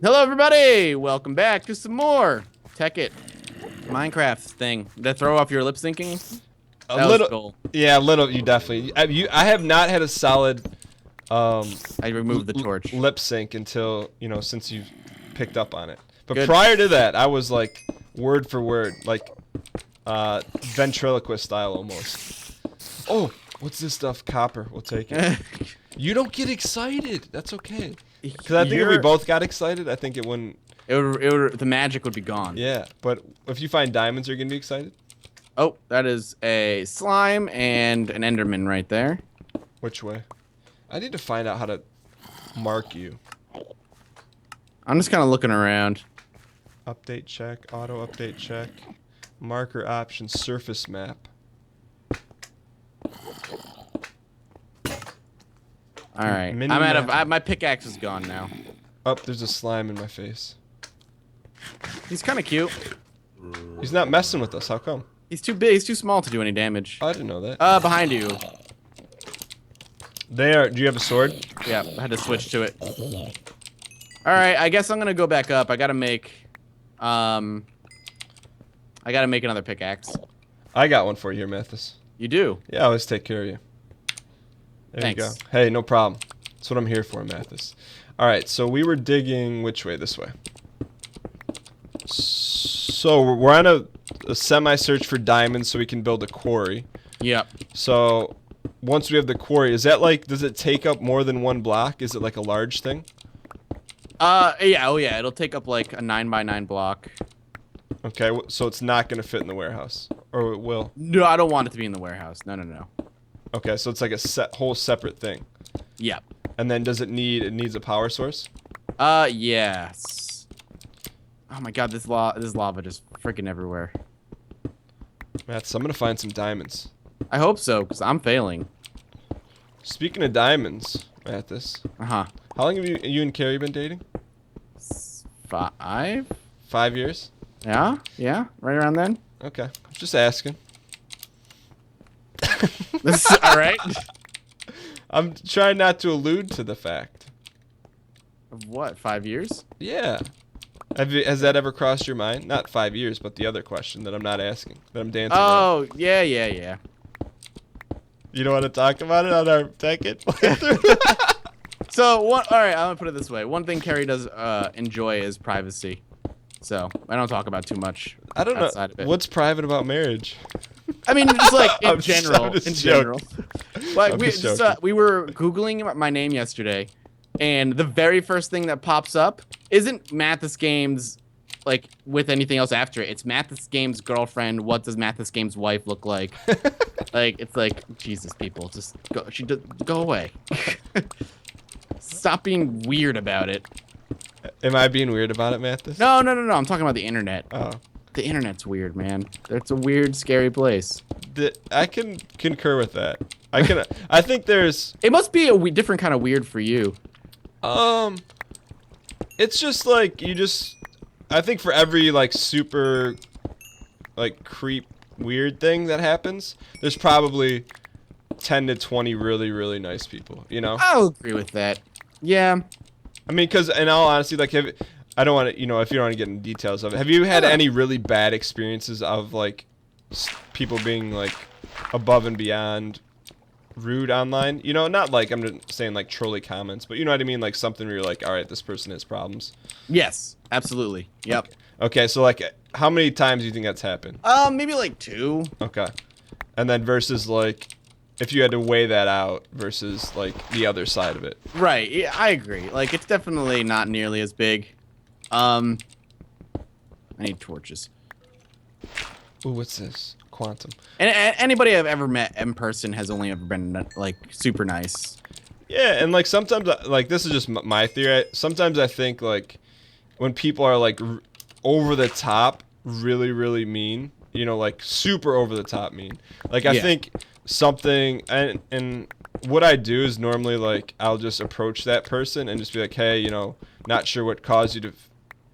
Hello, everybody! Welcome back to some more Tekkit Minecraft thing. Did I throw off your lip syncing? A That was little, cool. yeah, a little. You definitely. I have not had a solid um, I removed the torch. lip sync until since you picked up on it. But Good. prior to that, I was like word for word, like ventriloquist style almost. Oh, what's this stuff? Copper. We'll take it. You don't get excited. That's okay. Because I think if we both got excited, I think it wouldn't. The magic would be gone. Yeah, but if you find diamonds, you're gonna be excited. Oh, that is a slime and an enderman right there. Which way? I need to find out how to mark you. I'm just kind of looking around. Update check, auto update check, marker options, surface map. All right. Mini I'm out map. of... my pickaxe is gone now. Oh, there's a slime in my face. He's kind of cute. He's not messing with us. How come? He's too big. He's too small to do any damage. Oh, I didn't know that. Behind you. There. Do you have a sword? Yeah, I had to switch to it. All right, I guess I'm gonna go back up. I gotta make another pickaxe. I got one for you here, Mathis. You do? Yeah, I always take care of you. There Thanks. you go. Hey, no problem. That's what I'm here for, Mathis. All right, so we were digging which way? This way. So we're on a semi-search for diamonds so we can build a quarry. Yep. So once we have the quarry, is that like, does it take up more than one block? Is it like a large thing? Yeah, oh yeah, it'll take up like a 9x9 block. Okay, so it's not going to fit in the warehouse. Or it will? No, I don't want it to be in the warehouse. No, no, no. Okay, so it's like a whole separate thing. Yep. And then does it needs a power source? Yes. Oh my god, this lava just freaking everywhere. Matt, I'm going to find some diamonds. I hope so, because I'm failing. Speaking of diamonds, Mathis, Uh-huh. how long have you and Carrie been dating? 5? 5 years? Yeah? Yeah? Right around then? Okay, just asking. This is alright. I'm trying not to allude to the fact. Of what, 5 years? Yeah. Has that ever crossed your mind? Not 5 years, but the other question that I'm not asking, that I'm dancing around. Oh, yeah, yeah, yeah. You don't want to talk about it on our Tekkit playthrough? So, alright, I'm gonna put it this way. One thing Carrie does enjoy is privacy. So, I don't talk about too much I don't outside know. of it. What's private about marriage? I mean, just like in I'm general. just In joking. general. Like, I'm we, just just, joking. we were Googling my name yesterday, and the very first thing that pops up isn't Mathis Games, like, with anything else after it. It's Mathis Games' girlfriend. What does Mathis Games' wife look like? Like, it's like, Jesus, people, just go, go away. Stop being weird about it. Am I being weird about it, Mathis? No, no, no, no. I'm talking about the internet. Oh. The internet's weird, man. It's a weird, scary place. I can concur with that. I think there's It must be a different kind of weird for you. it's just like I think for every like super like creep weird thing that happens, there's probably 10 to 20 really really nice people, you know? I'll agree with that. Yeah. I mean, cuz in all honesty, like I don't want to, if you don't want to get into details of it. Have you had any really bad experiences of like people being like above and beyond rude online? You know, not like I'm just saying like trolley comments, but you know what I mean, like something where you're like, all right, this person has problems. Yes, absolutely. Yep. Okay, so like how many times do you think that's happened? Maybe like 2. Okay. And then versus like if you had to weigh that out versus like the other side of it. Right. Yeah, I agree. Like, it's definitely not nearly as big. I need torches. Ooh, what's this? Quantum. And anybody I've ever met in person has only ever been like super nice. Yeah, and like sometimes, like this is just my theory. Sometimes I think like when people are like over the top, really, really mean, like super over the top mean. Like I think something, and what I do is normally like I'll just approach that person and just be like, hey, not sure what caused you to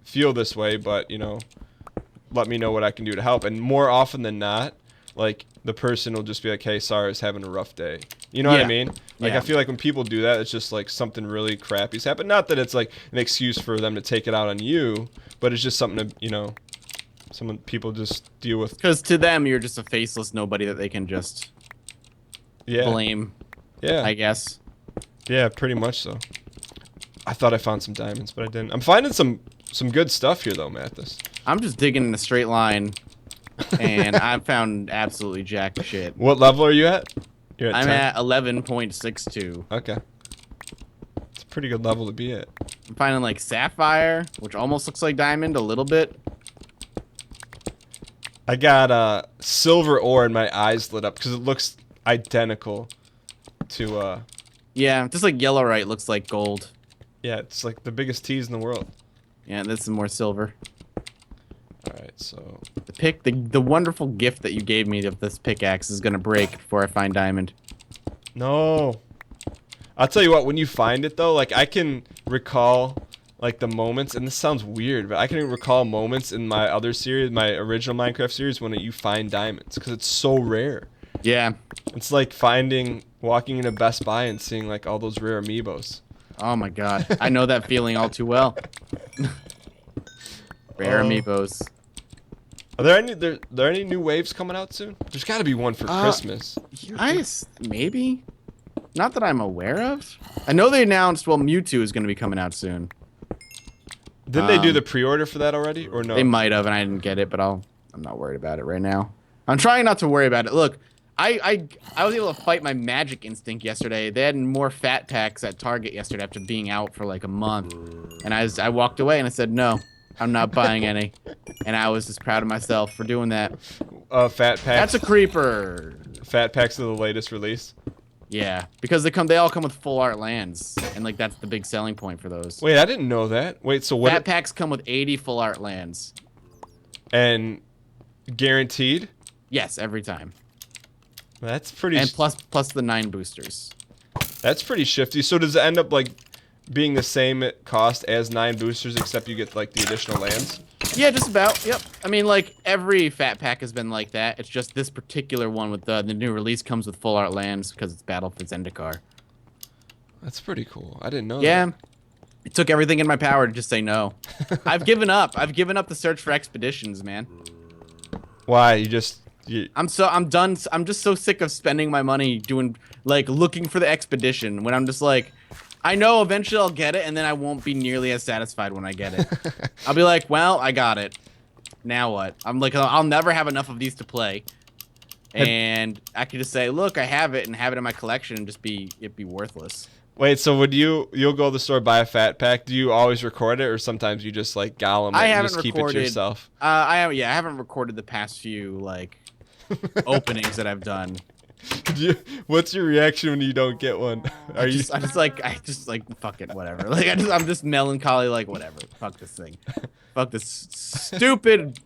feel this way, but let me know what I can do to help. And more often than not, like the person will just be like, hey, sorry, I was having a rough day. You know what I mean? Like Yeah. I feel like when people do that, it's just like something really crappy's happened. Not that it's like an excuse for them to take it out on you, but it's just something to, you know, some people just deal with. Because to them, you're just a faceless nobody that they can just blame, Yeah. I guess. Yeah, pretty much so. I thought I found some diamonds, but I didn't. I'm finding some good stuff here, though, Mathis. I'm just digging in a straight line, and I found absolutely jack shit. What level are you at? You're at I'm 10? at 11.62. Okay. It's a pretty good level to be at. I'm finding like sapphire, which almost looks like diamond a little bit. I got silver ore and my eyes lit up because it looks identical to Yeah, just like yellowite looks like gold. yeah, it's like the biggest tease in the world. Yeah, this is more silver. All right, so The wonderful gift that you gave me of this pickaxe is gonna break before I find diamond. no. I'll tell you what, when you find it though, like I can recall like the moments, and this sounds weird, but I can recall moments in my other series, my original Minecraft series, when you find diamonds because it's so rare. Yeah. It's like walking into Best Buy and seeing like all those rare amiibos. Oh my god, I know that feeling all too well. Rare amiibos. Are there any new waves coming out soon? There's got to be one for Christmas. Maybe. Not that I'm aware of. I know they announced, well, Mewtwo is going to be coming out soon. Didn't they do the pre-order for that already, or no? They might have, and I didn't get it, but I'm not worried about it right now. I'm trying not to worry about it. Look, I was able to fight my magic instinct yesterday. They had more fat packs at Target yesterday after being out for like a month, and I walked away and I said no, I'm not buying any, and I was just proud of myself for doing that. Fat packs. That's a creeper. Fat packs are the latest release. Yeah, because they all come with full art lands, and like that's the big selling point for those. Wait, I didn't know that. Wait, so what? Fat packs come with 80 full art lands. And guaranteed? Yes, every time. That's pretty. And plus the 9 boosters. That's pretty shifty. So does it end up like being the same cost as 9 boosters, except you get like the additional lands? Yeah, just about. Yep. I mean, like every fat pack has been like that. It's just this particular one with the new release comes with full art lands because it's Battle for Zendikar. That's pretty cool. I didn't know Yeah. that. It took everything in my power to just say no. I've given up. I've given up the search for expeditions, man. Why? I'm done. I'm just so sick of spending my money looking for the expedition when I'm just like, I know eventually I'll get it, and then I won't be nearly as satisfied when I get it. I'll be like, well, I got it. Now what? I'm like, I'll never have enough of these to play. And I could just say, look, I have it, and have it in my collection, and it'd be worthless. Wait, so you'll go to the store, buy a fat pack? Do you always record it, or sometimes you just like gallum it and just keep it to yourself? I haven't recorded the past few like openings that I've done. What's your reaction when you don't get one? I just like fuck it, whatever. Like I'm just melancholy, like whatever. Fuck this thing. Fuck this stupid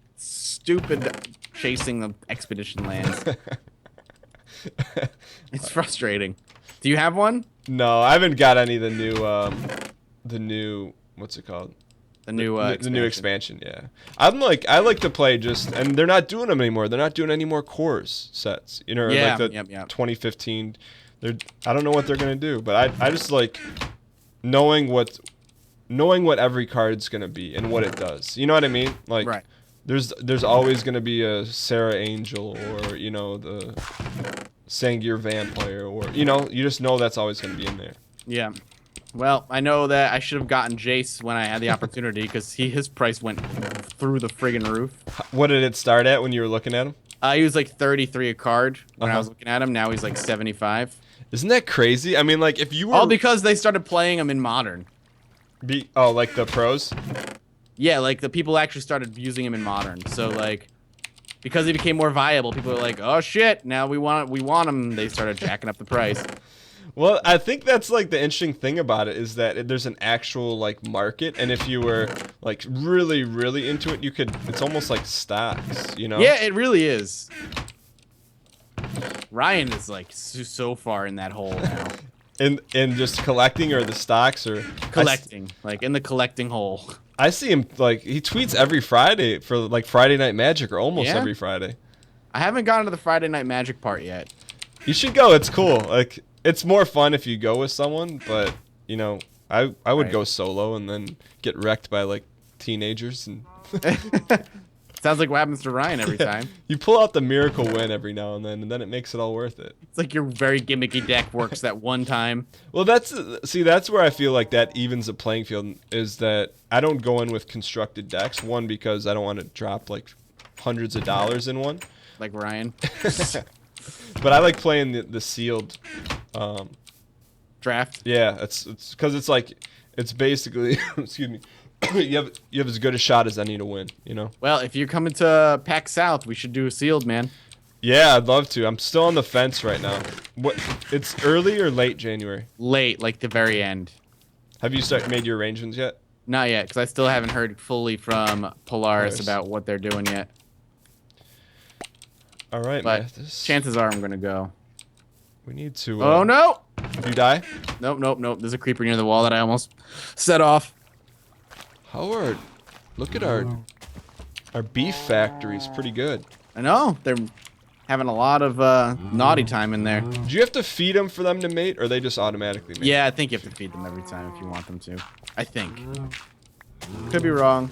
chasing the expedition lands. It's frustrating. Do you have one? No, I haven't got any of the new what's it called? The new expansion, yeah. I like to play and they're not doing them anymore. They're not doing any more cores sets. You know, yeah, like the 2015. I don't know what they're gonna do, but I just like knowing what every card's gonna be and what it does. You know what I mean? Like, right. There's always gonna be a Sarah Angel, or you know, the Sangir Vampire, or you know, you just know that's always gonna be in there. Yeah. Well, I know that I should have gotten Jace when I had the opportunity because his price went through the friggin' roof. What did it start at when you were looking at him? He was like 33 a card when I was looking at him. Now he's like 75. Isn't that crazy? I mean, like if you were all because they started playing him in modern. Like the pros? Yeah, like the people actually started using him in modern. So like, because he became more viable, people were like, "Oh shit, now we want him." They started jacking up the price. Well, I think that's like the interesting thing about it is that there's an actual like market, and if you were like really, really into it, it's almost like stocks, you know? Yeah, it really is. Ryan is like so far in that hole now. In just collecting, or the stocks, or collecting, like in the collecting hole. I see him like he tweets every Friday for like Friday Night Magic, or almost every Friday. I haven't gotten to the Friday Night Magic part yet. You should go. It's cool. Like, it's more fun if you go with someone, but, you know, I would go solo and then get wrecked by, like, teenagers. And Sounds like what happens to Ryan every time. you pull out the miracle win every now and then it makes it all worth it. It's like your very gimmicky deck works that one time. Well, that's where I feel like that evens the playing field, is that I don't go in with constructed decks. One, because I don't want to drop, like, hundreds of dollars in one. Like Ryan. But I like playing the sealed Draft. Yeah, it's because it's like, it's basically excuse me, you have as good a shot as any to win, you know. Well, if you're coming to PAX South, we should do a sealed, man. Yeah, I'd love to. I'm still on the fence right now. What? It's early or late January? Late, like the very end. Have you made your arrangements yet? Not yet, because I still haven't heard fully from Polaris about what they're doing yet. All right, but man. Chances are I'm gonna go. We need to. Oh no! You die? Nope. There's a creeper near the wall that I almost set off. Howard, look at our beef factory's pretty good. I know they're having a lot of naughty time in there. Do you have to feed them for them to mate, or they just automatically mate? Yeah, I think you have to feed them every time if you want them to. I think. Could be wrong.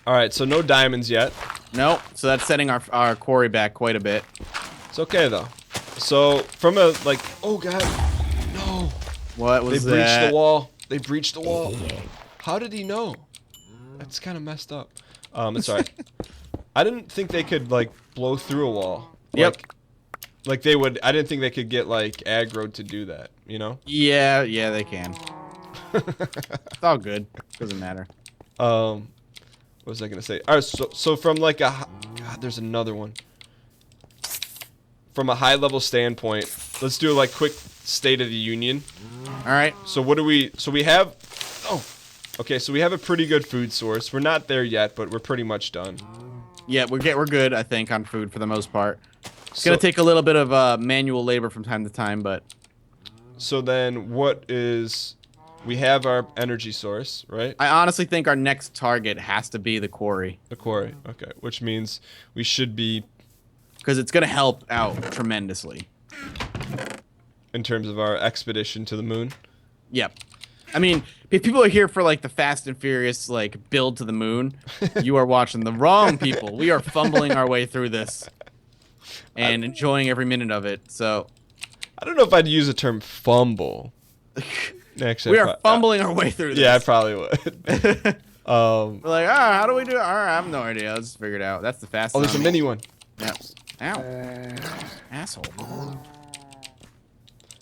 All right, so no diamonds yet. Nope. So that's setting our quarry back quite a bit. It's okay though. So from a oh god, no. What was that? They breached that? the wall. They breached the wall. How did he know? That's kind of messed up. It's alright. I didn't think they could like blow through a wall. Yep. Like they would. I didn't think they could get like aggroed to do that. You know? Yeah, they can. It's all good. Doesn't matter. What was I gonna say? All right, so from like God, there's another one. From a high level standpoint, let's do a like quick State of the Union. All right. So what do we? So we have. Oh, okay. So we have a pretty good food source. We're not there yet, but we're pretty much done. Yeah, we're good. I think on food for the most part. It's gonna take a little bit of manual labor from time to time, but. So then, what is? We have our energy source, right? I honestly think our next target has to be the quarry. The quarry, okay. Which means we should be... Because it's going to help out tremendously. In terms of our expedition to the moon? Yep. I mean, if people are here for, like, the Fast and Furious, like, build to the moon, you are watching the wrong people. We are fumbling our way through this. And enjoying every minute of it, so... I don't know if I'd use the term fumble. Actually, we are fumbling our way through this. Yeah, I probably would. We're like, how do we do it? I have no idea. Let's figure it out. That's the fastest. Oh, there's a mini one. Yep. Ow. Asshole.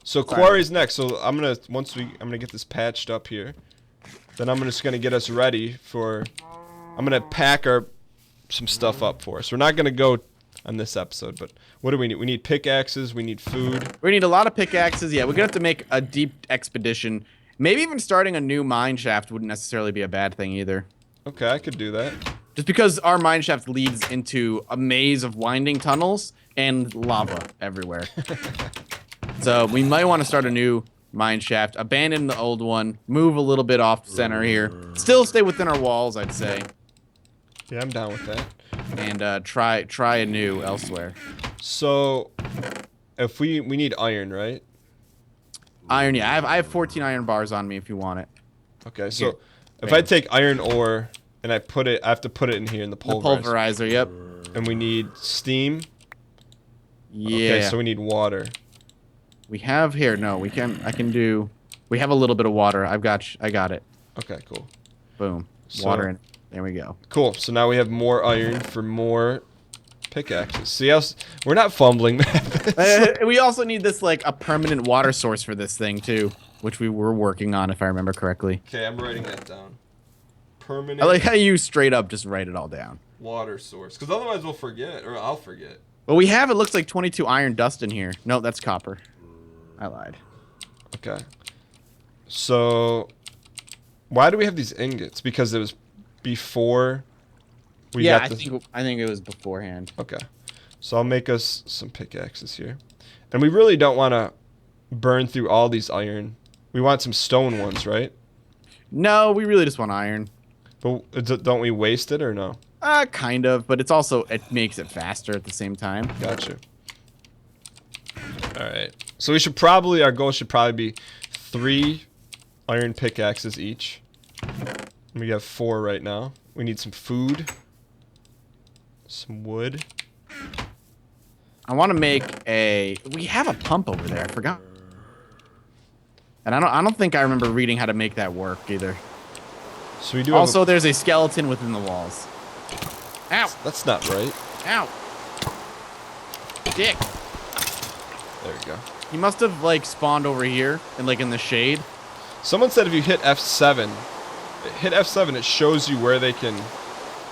So quarry's next. So I'm gonna get this patched up here. Then I'm just gonna get us ready for. I'm gonna pack some stuff up for us. We're not gonna go on this episode, but what do we need? We need pickaxes. We need food. We need a lot of pickaxes. Yeah, we're gonna have to make a deep expedition. Maybe even starting a new mine shaft wouldn't necessarily be a bad thing either. Okay, I could do that. Just because our mine shaft leads into a maze of winding tunnels and lava everywhere. So we might want to start a new mine shaft, abandon the old one, move a little bit off center here. Still stay within our walls, I'd say. Yeah, I'm down with that. And try anew elsewhere. So, if we need iron, right? Iron, yeah. I have 14 iron bars on me if you want it. Okay, so Here. if I take iron ore and I have to put it in here in the pulverizer. The pulverizer, yep. And we need steam. Yeah. Okay, so we need water. We have here. No, we have a little bit of water. I got it. Okay, cool. Boom. So, Water in. There we go. Cool. So now we have more iron for more pickaxes. See how we're not fumbling. We also need this like a permanent water source for this thing too, which we were working on if I remember correctly. Okay, I'm writing that down. Permanent. I like how you straight up just write it all down. Water source, because otherwise we'll forget, or I'll forget. Well, we have, it looks like 22 iron dust in here. No, that's copper. I lied. Okay. So, why do we have these ingots? Because it was before we got this. I think it was beforehand. Okay. So I'll make us some pickaxes here. And we really don't want to burn through all these iron. We want some stone ones, right? No, we really just want iron. But don't we waste it or no? Kind of, but it's also it makes it faster at the same time. Gotcha. All right. So we should probably our goal should probably be 3 iron pickaxes each. We have 4 right now. We need some food, some wood. I want to make a. We have a pump over there. I forgot. And I don't think I remember reading how to make that work either. So we do. Also, there's a skeleton within the walls. Ow! That's not right. Ow! Dick. There we go. He must have like spawned over here and like in the shade. Someone said if you hit F7, it shows you where they can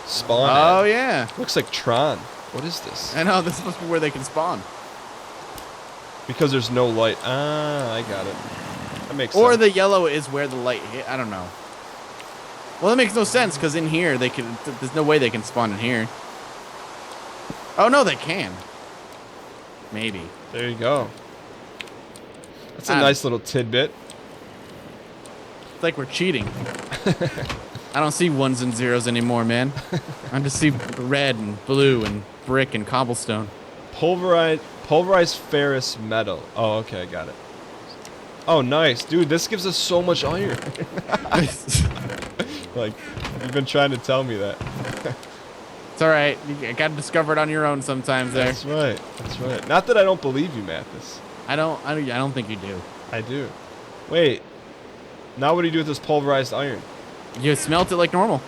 spawn. Oh at. yeah. Looks like Tron. What is this? I know this must be where they can spawn. Because there's no light. Ah, I got it. That makes sense. Or the yellow is where the light hit. I don't know. Well, that makes no sense because in here they can. There's no way they can spawn in here. Oh no, they can. Maybe. There you go. That's a nice little tidbit. It's like we're cheating. I don't see ones and zeros anymore, man. I just see red and blue and brick and cobblestone. Pulverized ferrous metal. Oh, okay, I got it. Oh, nice. Dude, this gives us so much iron. Like, you've been trying to tell me that. It's all right. You got to discover it on your own sometimes there. That's right. That's right. Not that I don't believe you, Mathis. I don't think you do. I do. Wait. Now what do you do with this pulverized iron? You smelt it like normal.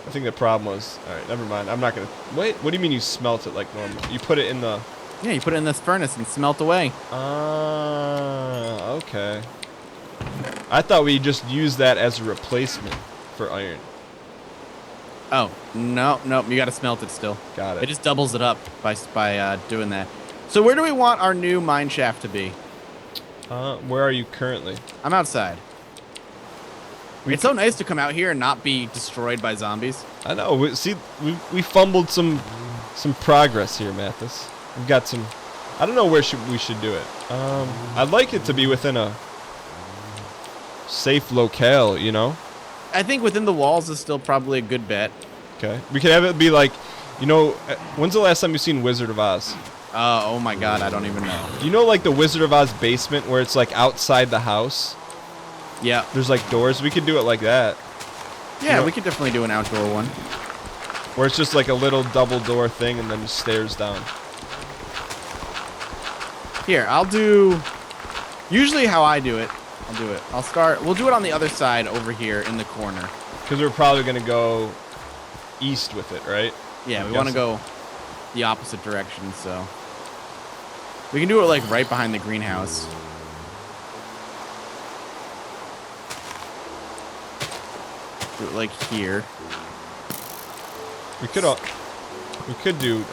I think the problem was... Alright, never mind. I'm not going to... Wait, what do you mean you smelt it like normal? You put it in the... Yeah, you put it in this furnace and smelt away. Ah, okay. I thought we just used that as a replacement for iron. Oh, no, you got to smelt it still. Got it. It just doubles it up by doing that. So where do we want our new mine shaft to be? Where are you currently? I'm outside. It's so nice to come out here and not be destroyed by zombies. I know. We fumbled some progress here, Mathis. We've got some... I don't know where we should do it. I'd like it to be within a safe locale, you know? I think within the walls is still probably a good bet. Okay. We could have it be like, you know, when's the last time you've seen Wizard of Oz? Oh my god, I don't even know. You know, like the Wizard of Oz basement where it's like outside the house? Yeah. There's like doors. We could do it like that. Yeah, you know, we could definitely do an outdoor one. Where it's just like a little double door thing and then just stairs down. Here, I'll do... Usually how I do it, I'll do it. We'll do it on the other side over here in the corner. Because we're probably going to go east with it, right? Yeah, we want to go the opposite direction, so... We can do it like right behind the greenhouse. Do it like here. We could do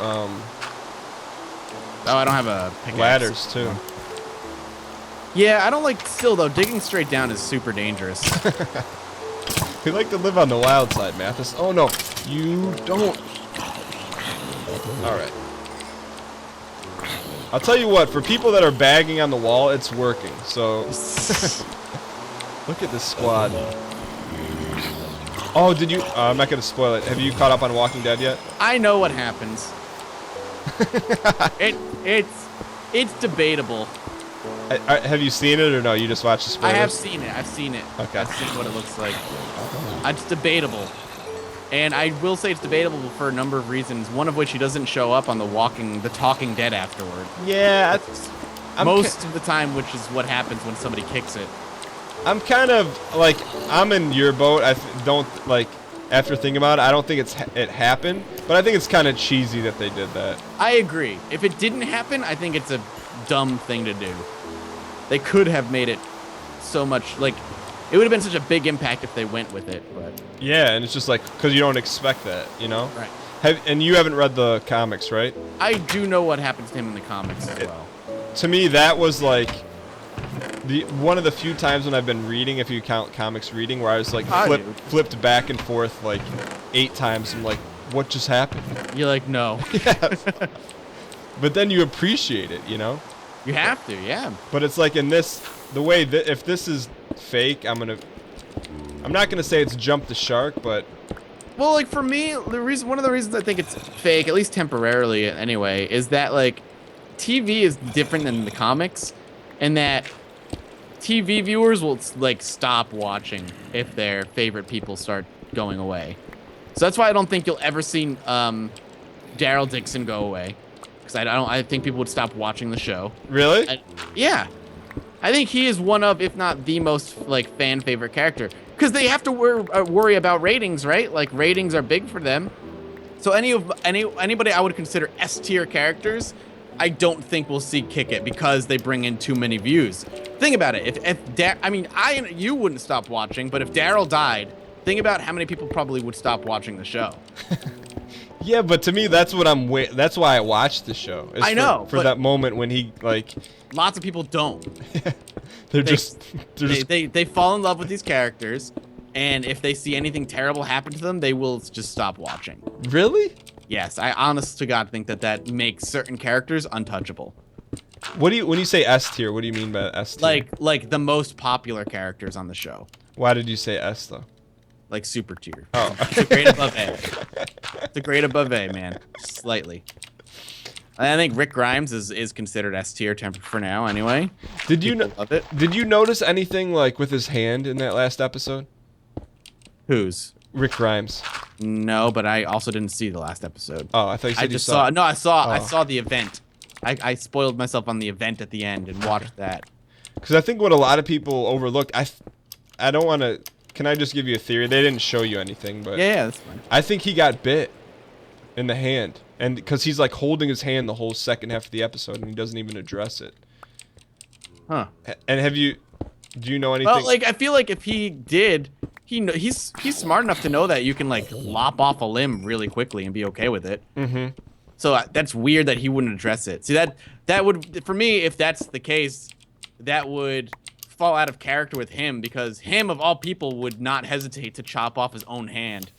Oh, I don't have a pickaxe. ladders too. Yeah, I don't like... Still, though, digging straight down is super dangerous. We like to live on the wild side, Mathis. Oh, no. You don't. All right. I'll tell you what. For people that are bagging on the wall, it's working. So, look at this squad. Oh, did you... I'm not going to spoil it. Have you caught up on Walking Dead yet? I know what happens. It's debatable. Have you seen it or no? You just watched the spoilers? I have seen it. I've seen it. Okay. I've seen what it looks like. It's debatable. And I will say it's debatable for a number of reasons, one of which he doesn't show up on the Talking Dead afterward. Yeah. Most of the time, which is what happens when somebody kicks it. I'm kind of like, I'm in your boat. Don't like, after thinking about it, I don't think it happened, but I think it's kind of cheesy that they did that. I agree. If it didn't happen, I think it's a dumb thing to do. They could have made it so much, like, it would have been such a big impact if they went with it, but... Yeah, and it's just like, because you don't expect that, you know? Right. And you haven't read the comics, right? I do know what happens to him in the comics as well. To me, that was like one of the few times when I've been reading, if you count comics reading, where I was like flipped back and forth like 8 times. I'm like, what just happened? You're like, no. Yes. But then you appreciate it, you know? You have to, yeah. But it's like in this, the way that if this is fake, I'm gonna I'm not gonna say it's jumped the shark, but Well, like for me, one of the reasons I think it's fake, at least temporarily anyway, is that like TV is different than the comics, and that TV viewers will like stop watching if their favorite people start going away. So that's why I don't think you'll ever see Daryl Dixon go away, because I think people would stop watching the show. really? Yeah, I think he is one of, if not the most like fan favorite character, because they have to worry about ratings, right? Like ratings are big for them. So anybody I would consider S tier characters, I don't think we'll see kick it because they bring in too many views. Think about it. You wouldn't stop watching, but if Daryl died, think about how many people probably would stop watching the show. Yeah, but to me, that's what that's why I watched the show. Is I know, for that moment when he like. Lots of people don't. They They fall in love with these characters, and if they see anything terrible happen to them, they will just stop watching. really. Yes, I honest to God think that makes certain characters untouchable. When you say S tier, what do you mean by S tier? Like the most popular characters on the show. Why did you say S though? Like super tier. Oh. It's a grade above A. It's a grade above A, man. Slightly. I think Rick Grimes is considered S tier for now anyway. Did you Love it. Did you notice anything like with his hand in that last episode? Whose? Rick Grimes. No, but I also didn't see the last episode. Oh, I thought you said I you just saw. saw. No, I Oh. saw the event. I spoiled myself on the event at the end and watched that. Because I think what a lot of people overlooked. I don't want to. Can I just give you a theory? They didn't show you anything, but Yeah, that's fine. I think he got bit in the hand, and because he's like holding his hand the whole second half of the episode, and he doesn't even address it. Huh. And do you know anything? Well, like I feel like if he did, he's smart enough to know that you can like lop off a limb really quickly and be okay with it. Mm-hmm. So that's weird that he wouldn't address it. See that would, for me, if that's the case, that would fall out of character with him, because him of all people would not hesitate to chop off his own hand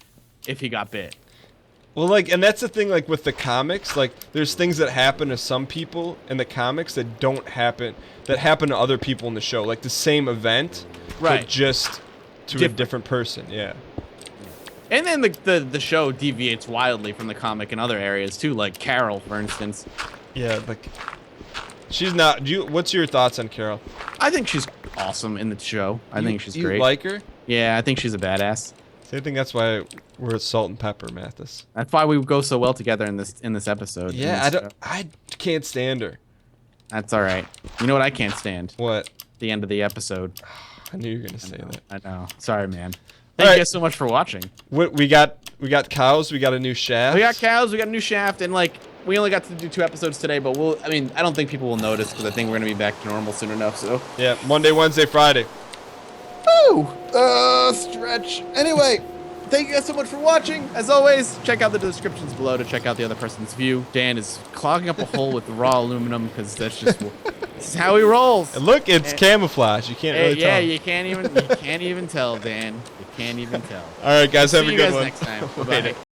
if he got bit. Well, like, and that's the thing, like, with the comics, like, there's things that happen to some people in the comics that happen to other people in the show. Like, the same event, Right. but just to a different person, yeah. And then the show deviates wildly from the comic in other areas too, like Carol, for instance. Yeah, like, she's not, what's your thoughts on Carol? I think she's awesome in the show. I think she's great. You like her? Yeah, I think she's a badass. So I think that's why we're salt and pepper, Mathis. That's why we go so well together in this episode. Yeah, I can't stand her. That's all right. You know what I can't stand? What? The end of the episode. I knew you were gonna say that. I know. Sorry, man. All Thank right. you guys so much for watching. We got cows. We got a new shaft. We got cows. We got a new shaft, and like we only got to do 2 episodes today, but I don't think people will notice because I think we're gonna be back to normal soon enough. So. Yeah, Monday, Wednesday, Friday. Ooh, stretch. Anyway, thank you guys so much for watching. As always, check out the descriptions below to check out the other person's view. Dan is clogging up a hole with raw aluminum because that's just this is how he rolls. And look, it's camouflage. You can't really Yeah, tell. you can't even tell, Dan. You can't even tell. All right, guys, have See a you good guys one. next time. Later. Bye.